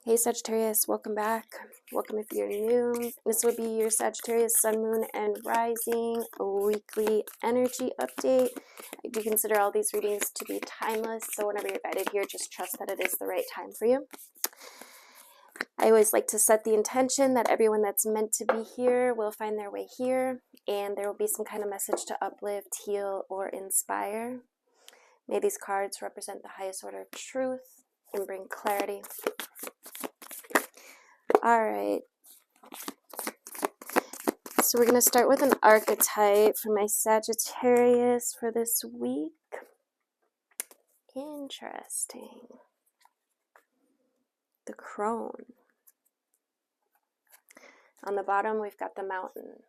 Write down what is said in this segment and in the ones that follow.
Hey Sagittarius, welcome back. Welcome if you're new. This would be your Sagittarius Sun, Moon, and Rising weekly energy update. I do consider all these readings to be timeless, so whenever you're guided here, just trust that it is the right time for you. I always like to set the intention that everyone that's meant to be here will find their way here, and there will be some kind of message to uplift, heal, or inspire. May these cards represent the highest order of truth and bring clarity. All right, so we're going to start with an archetype for my Sagittarius for this week. Interesting. The crone. On the bottom, we've got the mountain.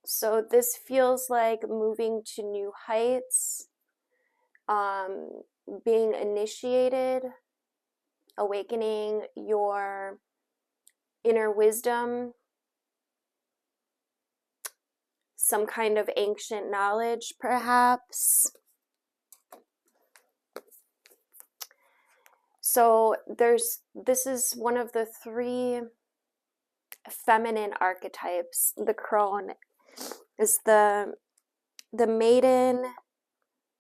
So this feels like moving to new heights, being initiated, awakening your inner wisdom, some kind of ancient knowledge, perhaps. So this is one of the three feminine archetypes. The crone is the maiden,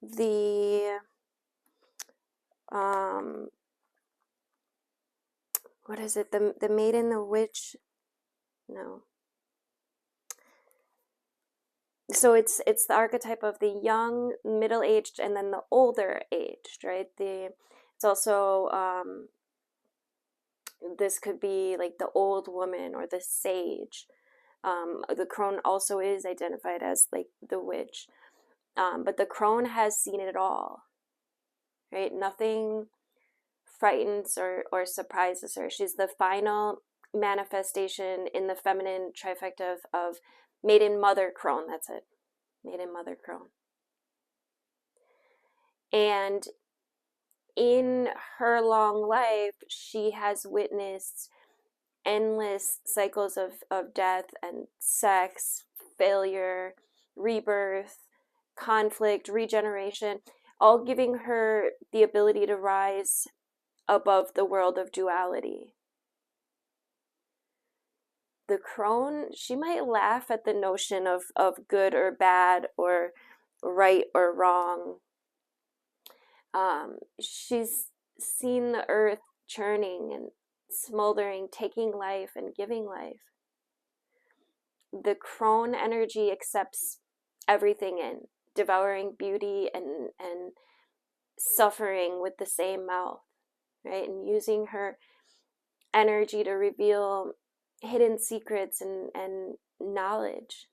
the what is it? The maiden, the witch? No. So it's the archetype of the young, middle-aged, and then the older aged, right? It's also this could be like the old woman or the sage. The crone also is identified as like the witch, but the crone has seen it all, right? Nothing frightens or surprises her. She's the final manifestation in the feminine trifecta of maiden, mother, crone. That's it. Maiden, mother, crone. And in her long life, she has witnessed endless cycles of death and sex, failure, rebirth, conflict, regeneration, all giving her the ability to rise above the world of duality. The crone, she might laugh at the notion of good or bad or right or wrong. She's seen the earth churning and smoldering, taking life and giving life. The crone energy accepts everything in, devouring beauty and suffering with the same mouth, right? And using her energy to reveal hidden secrets and knowledge.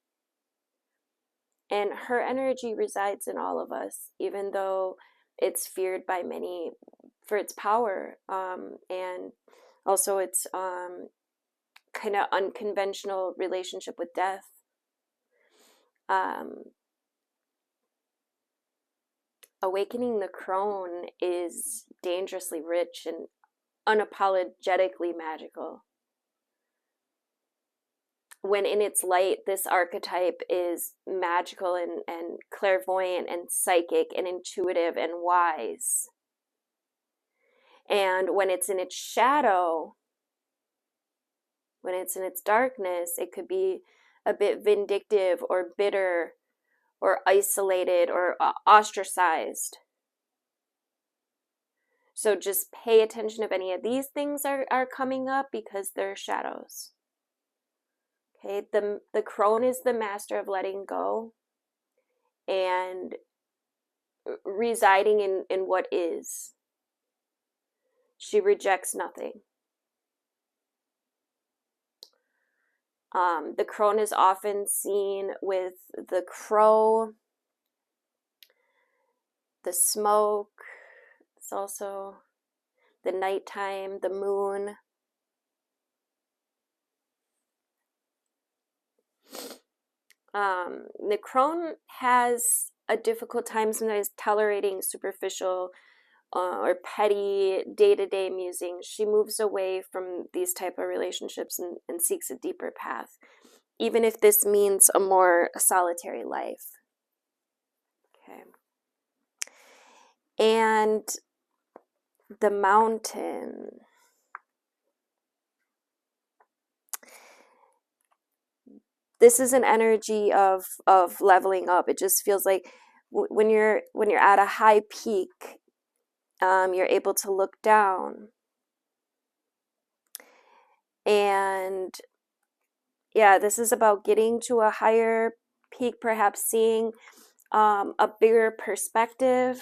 And her energy resides in all of us, even though it's feared by many for its power, and also its kind of unconventional relationship with death. Awakening the crone is dangerously rich and unapologetically magical. When in its light, this archetype is magical and clairvoyant and psychic and intuitive and wise. And when it's in its shadow, when it's in its darkness, it could be a bit vindictive or bitter or isolated or ostracized. So just pay attention if any of these things are coming up, because they're shadows. Okay, the crone is the master of letting go and residing in what is. She rejects nothing. The crone is often seen with the crow, the smoke. It's also the nighttime, the moon. The crone has a difficult time sometimes tolerating superficial or petty day-to-day musings. She moves away from these type of relationships and seeks a deeper path, even if this means a more solitary life. Okay. And the mountain. This is an energy of leveling up. It just feels like when you're at a high peak, you're able to look down. And yeah, this is about getting to a higher peak, perhaps seeing a bigger perspective,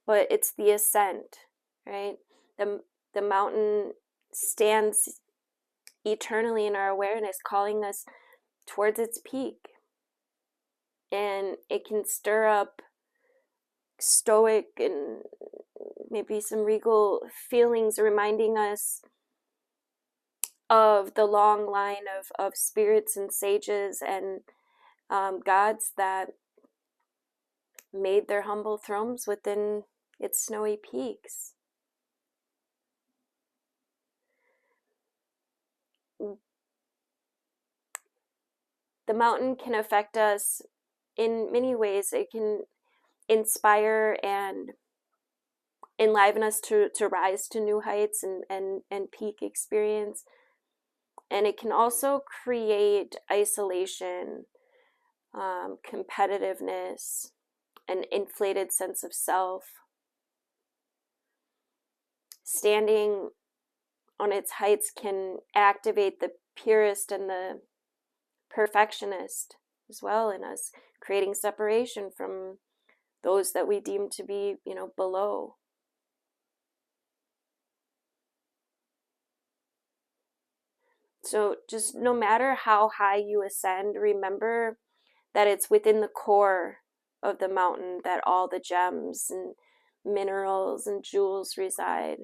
but it's the ascent, right? The mountain stands eternally in our awareness, calling us towards its peak. And it can stir up stoic and maybe some regal feelings, reminding us of the long line of spirits and sages and gods that made their humble thrones within its snowy peaks. The mountain can affect us in many ways. It can inspire and enliven us to rise to new heights and peak experience. And it can also create isolation, competitiveness, an inflated sense of self. Standing on its heights can activate the purist and the perfectionist as well in us, creating separation from those that we deem to be, below. So just no matter how high you ascend, remember that it's within the core of the mountain that all the gems and minerals and jewels reside.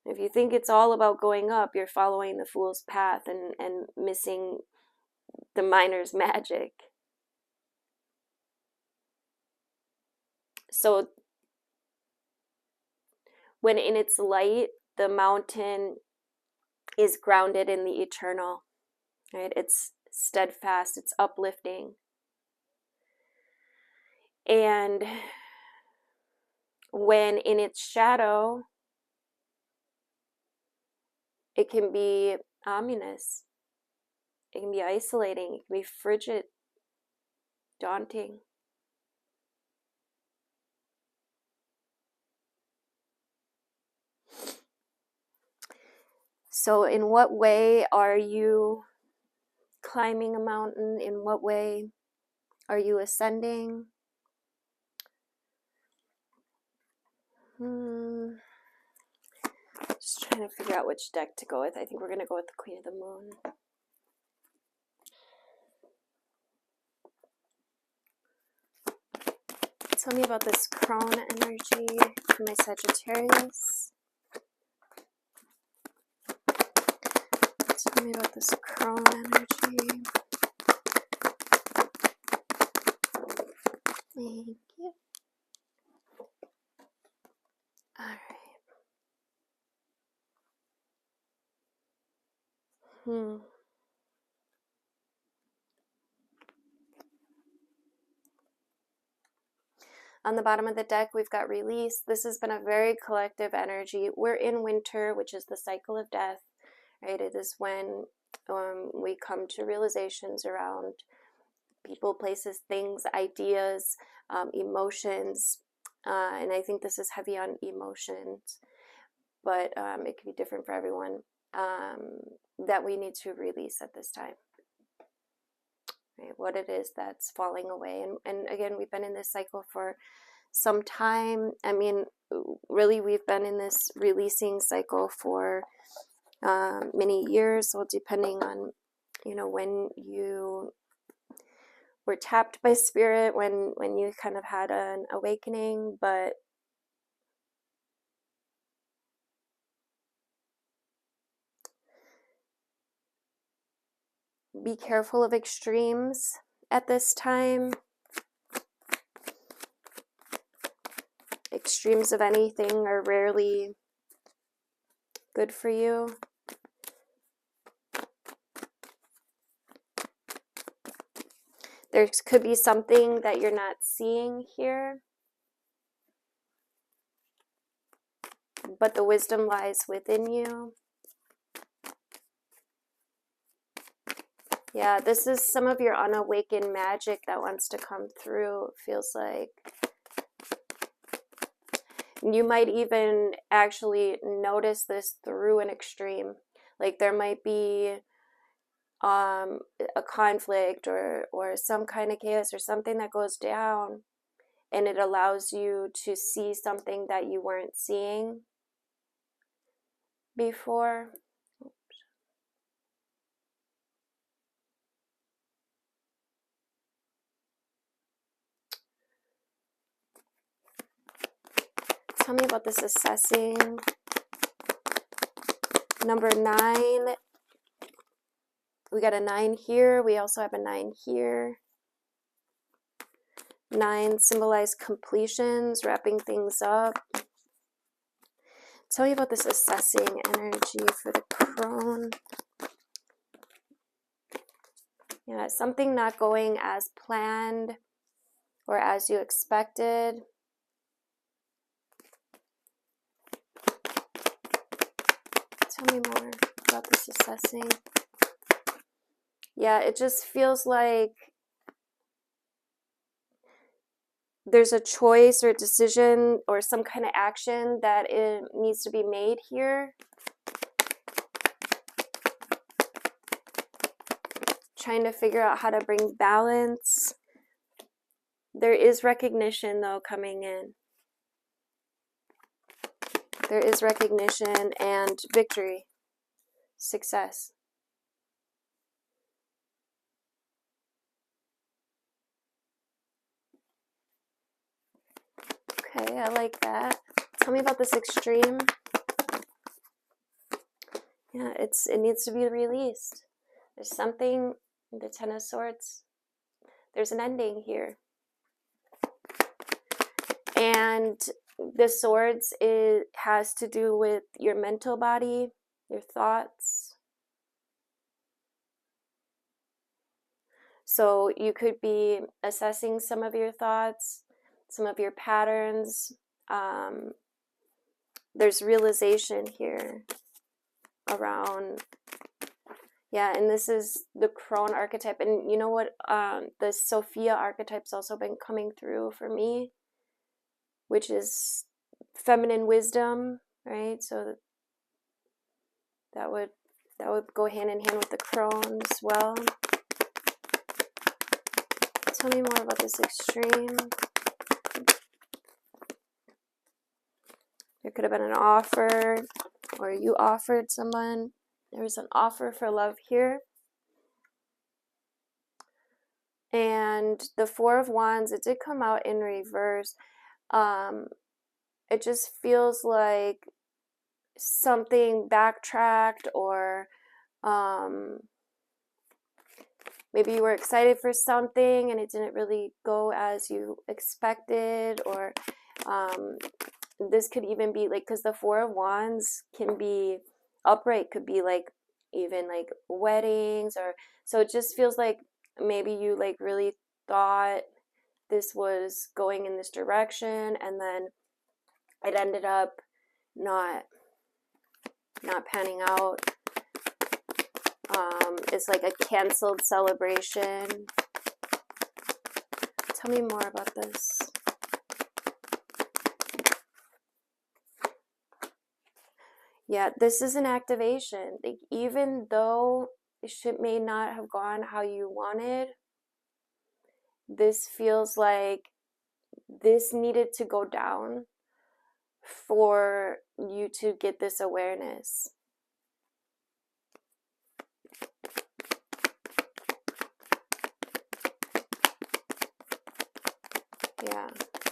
If you think it's all about going up, you're following the fool's path and missing the miner's magic. So when in its light, the mountain is grounded in the eternal, right? It's steadfast, it's uplifting. And when in its shadow, it can be ominous, it can be isolating, it can be frigid, daunting. So in what way are you climbing a mountain? In what way are you ascending? Just trying to figure out which deck to go with. I think we're going to go with the Queen of the Moon. Tell me about this crone energy for my Sagittarius. Tell me about this crone energy. Thank you. All right. On the bottom of the deck, we've got release. This has been a very collective energy. We're in winter, which is the cycle of death, right? It is when we come to realizations around people, places, things, ideas, emotions. And I think this is heavy on emotions, but it can be different for everyone, that we need to release at this time. Right, what it is that's falling away. And again, we've been in this cycle for some time. I mean, really, we've been in this releasing cycle for many years. Well, depending on, when you were tapped by spirit, when you kind of had an awakening, but be careful of extremes at this time. Extremes of anything are rarely good for you. There could be something that you're not seeing here. but the wisdom lies within you. Yeah, this is some of your unawakened magic that wants to come through, it feels like. You might even actually notice this through an extreme. Like there might be a conflict or some kind of chaos or something that goes down, and it allows you to see something that you weren't seeing before. Tell me about this assessing. Number 9. We got a 9 here. We also have a 9 here. 9 symbolize completions, wrapping things up. Tell me about this assessing energy for the crone. Yeah, something not going as planned or as you expected. Tell me more about this assessing. Yeah, it just feels like there's a choice or a decision or some kind of action that it needs to be made here. Trying to figure out how to bring balance. There is recognition, though, coming in. There is recognition and victory, success. Okay, I like that. Tell me about this extreme. Yeah, it needs to be released. There's something, the 10 of Swords, there's an ending here. And the Swords, it has to do with your mental body, your thoughts. So you could be assessing some of your thoughts, some of your patterns. There's realization here around, yeah, and this is the crone archetype. And you know what? The Sophia archetype's also been coming through for me, which is feminine wisdom, right? So that would go hand in hand with the crone as well. Tell me more about this extreme. There could have been an offer, or you offered someone. There was an offer for love here. And the 4 of Wands, it did come out in reverse. It just feels like something backtracked, or maybe you were excited for something and it didn't really go as you expected, or this could even be like, because the 4 of Wands can be upright, could be like even like weddings, or so it just feels like maybe you like really thought this was going in this direction, and then it ended up not panning out. It's like a canceled celebration. Tell me more about this. Yeah, this is an activation. Like, even though shit may not have gone how you wanted, this feels like this needed to go down for you to get this awareness. Yeah,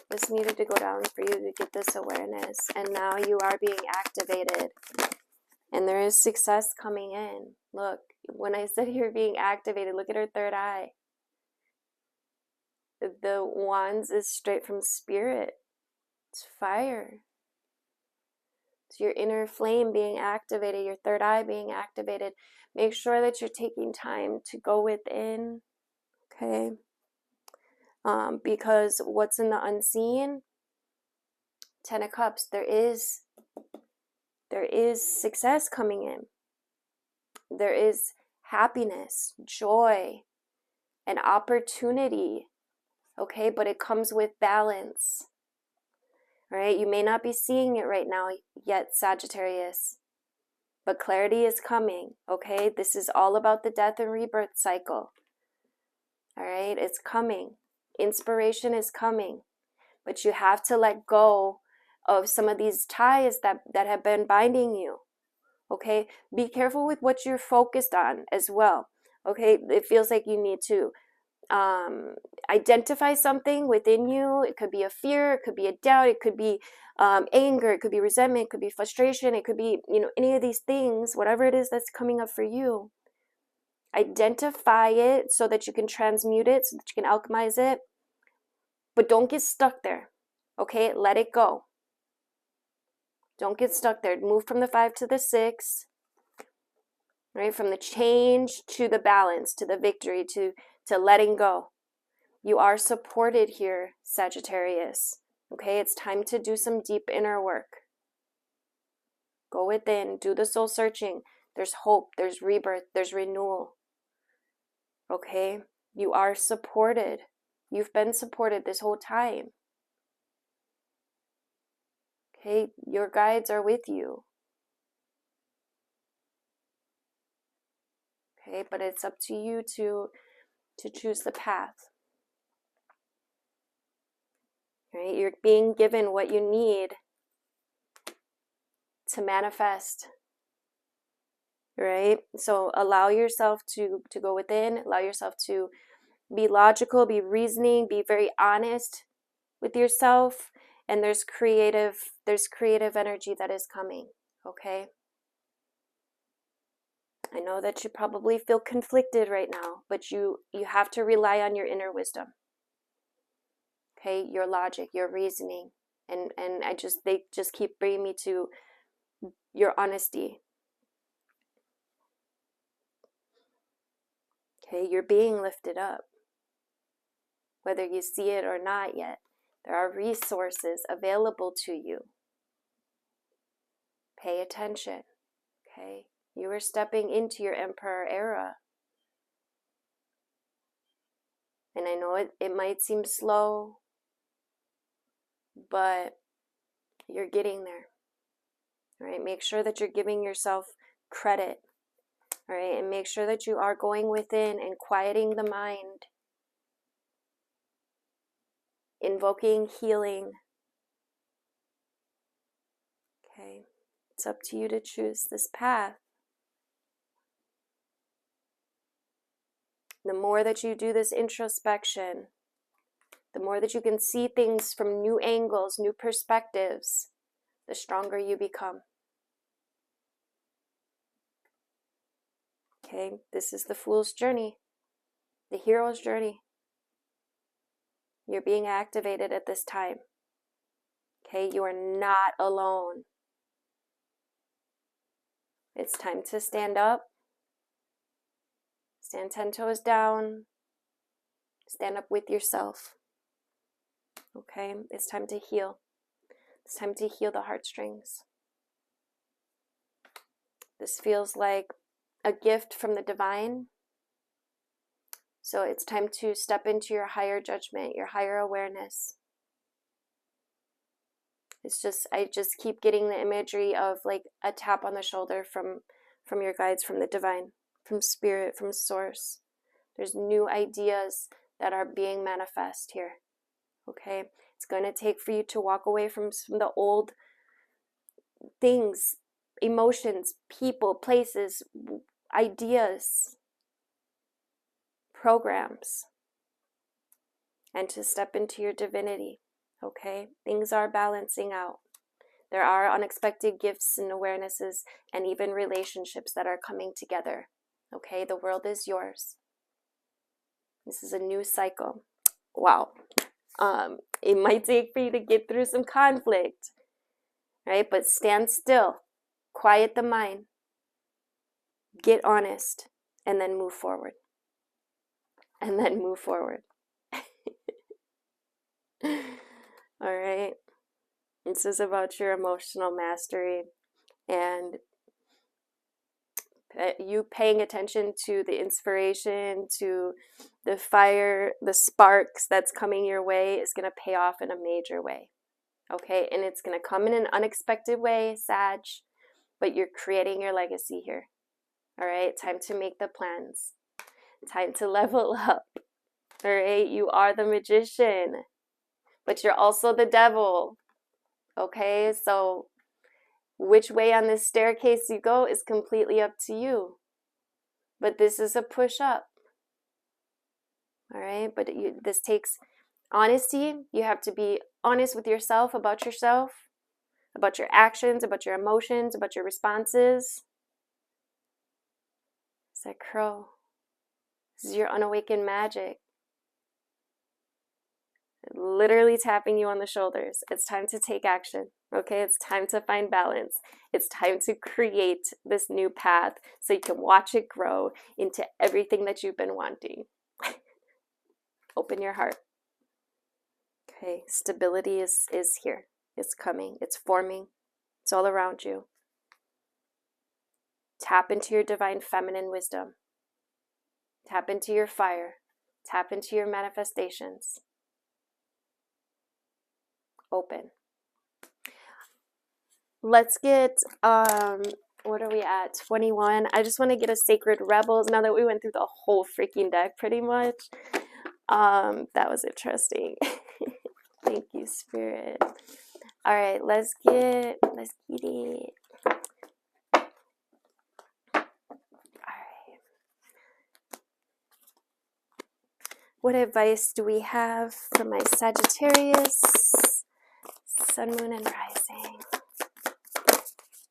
this needed to go down for you to get this awareness, and now you are being activated, and there is success coming in. Look, when I said you're being activated, look at her third eye. The Wands is straight from spirit. It's fire. It's your inner flame being activated, your third eye being activated. Make sure that you're taking time to go within, okay? Because what's in the unseen, 10 of Cups, there is There is success coming in. There is happiness, joy, and opportunity, okay? But it comes with balance, all right? You may not be seeing it right now yet, Sagittarius, but clarity is coming, okay? This is all about the death and rebirth cycle, all right? It's coming. Inspiration is coming, but you have to let go of some of these ties that have been binding you, okay? Be careful with what you're focused on as well, okay? It feels like you need to identify something within you. It could be a fear, it could be a doubt, it could be anger, it could be resentment, it could be frustration, it could be, you know, any of these things, whatever it is that's coming up for you. Identify it so that you can transmute it, so that you can alchemize it, but don't get stuck there, okay? Let it go. Don't get stuck there. Move from the 5 to the 6, right? From the change to the balance, to the victory, to letting go. You are supported here, Sagittarius. Okay, it's time to do some deep inner work. Go within, do the soul searching. There's hope, there's rebirth, there's renewal. Okay, you are supported. You've been supported this whole time. Okay, your guides are with you. Okay, but it's up to you to choose the path. Right? You're being given what you need to manifest. Right? So allow yourself to go within, allow yourself to be logical, be reasoning, be very honest with yourself, and there's creative energy that is coming, okay? I know that you probably feel conflicted right now, but you have to rely on your inner wisdom. Okay, your logic, your reasoning, and they just keep bringing me to your honesty. Okay, you're being lifted up, whether you see it or not yet. There are resources available to you. Pay attention. Okay, you are stepping into your Emperor era, and I know it might seem slow, but you're getting there. All right, make sure that you're giving yourself credit. All right, and make sure that you are going within and quieting the mind, invoking healing. Okay, it's up to you to choose this path. The more that you do this introspection, the more that you can see things from new angles, new perspectives, the stronger you become. Okay, this is the fool's journey, the hero's journey. You're being activated at this time. Okay, you are not alone. It's time to stand up, stand 10 toes down, stand up with yourself. Okay, it's time to heal. It's time to heal the heartstrings. This feels like a gift from the divine. So it's time to step into your higher judgment, your higher awareness. I just keep getting the imagery of like a tap on the shoulder from your guides, from the divine, from spirit, from source. There's new ideas that are being manifest here. Okay, it's going to take for you to walk away from the old things, emotions, people, places, ideas, programs, and to step into your divinity. Okay, things are balancing out. There are unexpected gifts and awarenesses and even relationships that are coming together. Okay, the world is yours. This is a new cycle. Wow. It might take for you to get through some conflict, right? But stand still, quiet the mind, get honest, and then move forward. And then move forward. All right. This is about your emotional mastery. And you paying attention to the inspiration, to the fire, the sparks that's coming your way is going to pay off in a major way. Okay, and it's going to come in an unexpected way, Sag, but you're creating your legacy here. All right, time to make the plans. Time to level up. All right, you are the magician, but you're also the devil. Okay, so which way on this staircase you go is completely up to you. But this is a push up. All right, but this takes honesty. You have to be honest with yourself, about your actions, about your emotions, about your responses. It's that crow. This is your unawakened magic. Literally tapping you on the shoulders. It's time to take action. Okay, it's time to find balance. It's time to create this new path so you can watch it grow into everything that you've been wanting. Open your heart. Okay, stability is here. It's coming. It's forming. It's all around you. Tap into your divine feminine wisdom. Tap into your fire. Tap into your manifestations. Open. Let's get, what are we at? 21. I just want to get a Sacred Rebels now that we went through the whole freaking deck pretty much. That was interesting. Thank you, Spirit. All right, let's get it. What advice do we have for my Sagittarius, Sun, Moon, and Rising?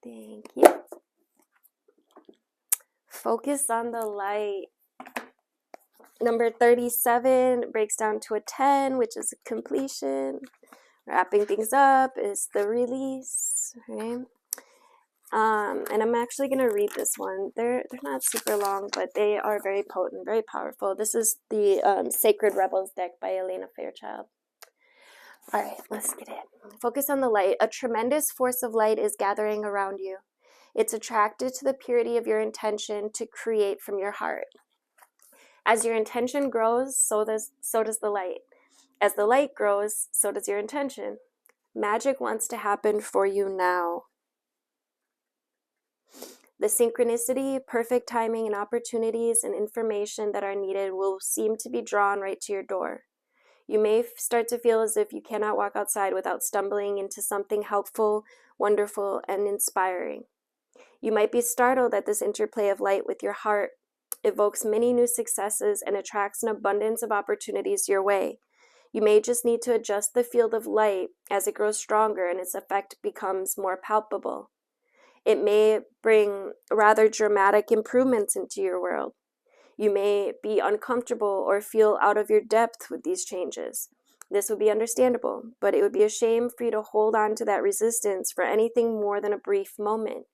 Thank you. Focus on the light. Number 37 breaks down to a 10, which is a completion. Wrapping things up is the release. Right? And I'm actually going to read this one. They're not super long, but they are very potent, very powerful. This is the Sacred Rebels deck by Elena Fairchild. All right, let's get it. Focus on the light. A tremendous force of light is gathering around you. It's attracted to the purity of your intention to create from your heart. As your intention grows, so does the light. As the light grows, so does your intention. Magic wants to happen for you now. The synchronicity, perfect timing, and opportunities and information that are needed will seem to be drawn right to your door. You may start to feel as if you cannot walk outside without stumbling into something helpful, wonderful, and inspiring. You might be startled at this interplay of light with your heart, evokes many new successes, and attracts an abundance of opportunities your way. You may just need to adjust the field of light as it grows stronger and its effect becomes more palpable. It may bring rather dramatic improvements into your world. You may be uncomfortable or feel out of your depth with these changes. This would be understandable, but it would be a shame for you to hold on to that resistance for anything more than a brief moment.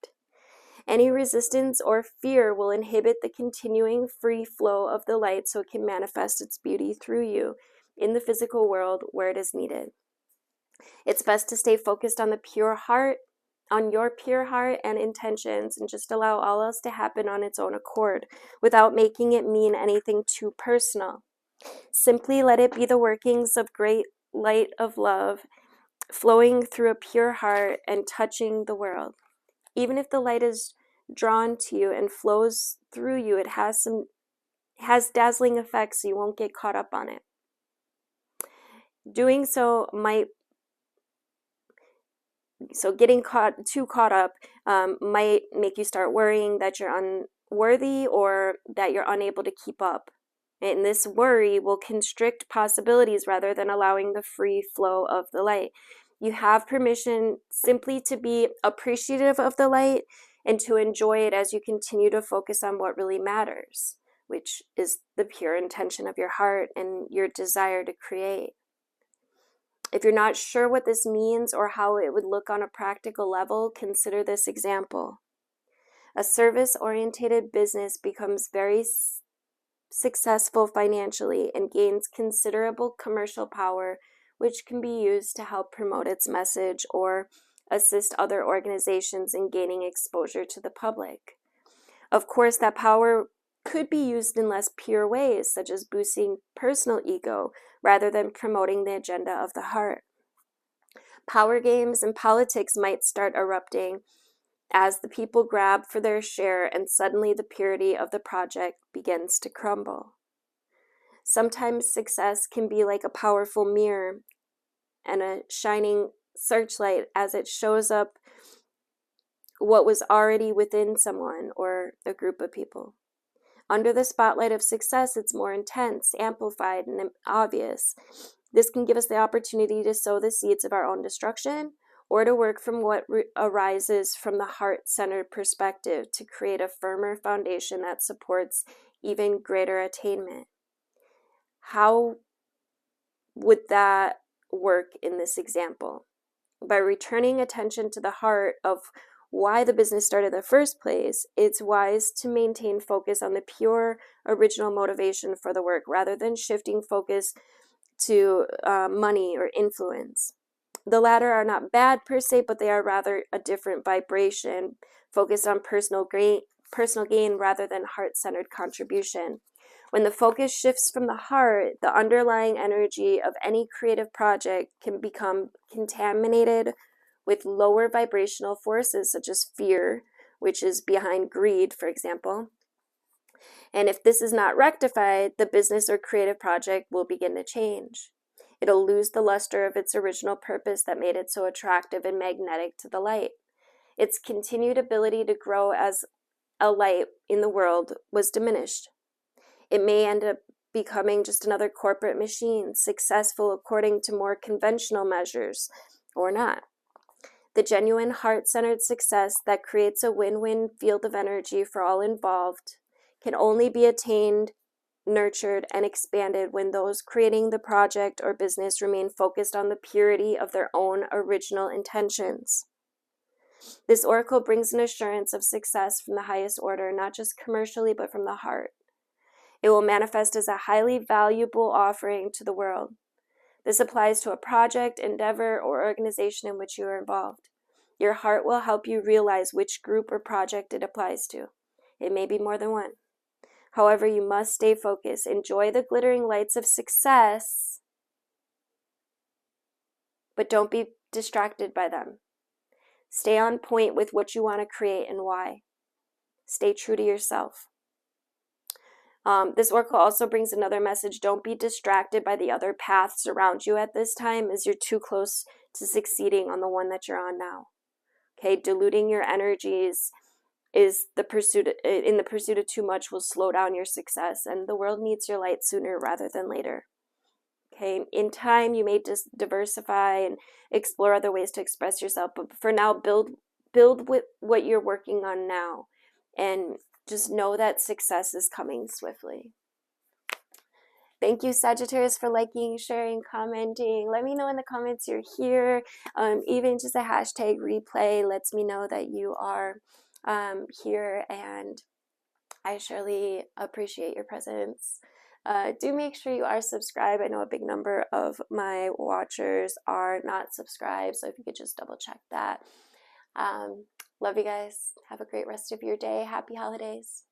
Any resistance or fear will inhibit the continuing free flow of the light so it can manifest its beauty through you in the physical world where it is needed. It's best to stay focused on the pure heart, on your pure heart and intentions, and just allow all else to happen on its own accord without making it mean anything too personal. Simply let it be the workings of great light of love flowing through a pure heart and touching the world. Even if the light is drawn to you and flows through you, it has dazzling effects, so you won't get caught up on it. Doing so getting too caught up might make you start worrying that you're unworthy or that you're unable to keep up. And this worry will constrict possibilities rather than allowing the free flow of the light. You have permission simply to be appreciative of the light and to enjoy it as you continue to focus on what really matters, which is the pure intention of your heart and your desire to create. If you're not sure what this means or how it would look on a practical level, consider this example. A service-oriented business becomes very successful financially and gains considerable commercial power, which can be used to help promote its message, or assist other organizations in gaining exposure to the public. Of course, that power could be used in less pure ways, such as boosting personal ego rather than promoting the agenda of the heart. Power games and politics might start erupting as the people grab for their share, and suddenly the purity of the project begins to crumble. Sometimes success can be like a powerful mirror and a shining searchlight as it shows up what was already within someone or a group of people. Under the spotlight of success, it's more intense, amplified, and obvious. This can give us the opportunity to sow the seeds of our own destruction, or to work from what arises from the heart-centered perspective to create a firmer foundation that supports even greater attainment. How would that work in this example? By returning attention to the heart of why the business started in the first place, it's wise to maintain focus on the pure original motivation for the work rather than shifting focus to money or influence. The latter are not bad per se, but they are rather a different vibration, focused on personal gain rather than heart-centered contribution. When the focus shifts from the heart, the underlying energy of any creative project can become contaminated with lower vibrational forces such as fear, which is behind greed, for example. And if this is not rectified, the business or creative project will begin to change. It'll lose the luster of its original purpose that made it so attractive and magnetic to the light. Its continued ability to grow as a light in the world was diminished. It may end up becoming just another corporate machine, successful according to more conventional measures, or not. The genuine heart-centered success that creates a win-win field of energy for all involved can only be attained, nurtured, and expanded when those creating the project or business remain focused on the purity of their own original intentions. This oracle brings an assurance of success from the highest order, not just commercially, but from the heart. It will manifest as a highly valuable offering to the world. This applies to a project, endeavor, or organization in which you are involved. Your heart will help you realize which group or project it applies to. It may be more than one. However, you must stay focused. Enjoy the glittering lights of success, but don't be distracted by them. Stay on point with what you want to create and why. Stay true to yourself. This oracle also brings another message. Don't be distracted by the other paths around you at this time, as you're too close to succeeding on the one that you're on now. Okay, diluting your energies is in the pursuit of too much will slow down your success, and the world needs your light sooner rather than later. Okay, in time you may just diversify and explore other ways to express yourself, but for now, build with what you're working on now, and just know that success is coming swiftly. Thank you, Sagittarius, for liking, sharing, commenting. Let me know in the comments you're here. Even just a hashtag replay lets me know that you are here, and I surely appreciate your presence. Do make sure you are subscribed. I know a big number of my watchers are not subscribed, so if you could just double check that. Love you guys. Have a great rest of your day. Happy holidays.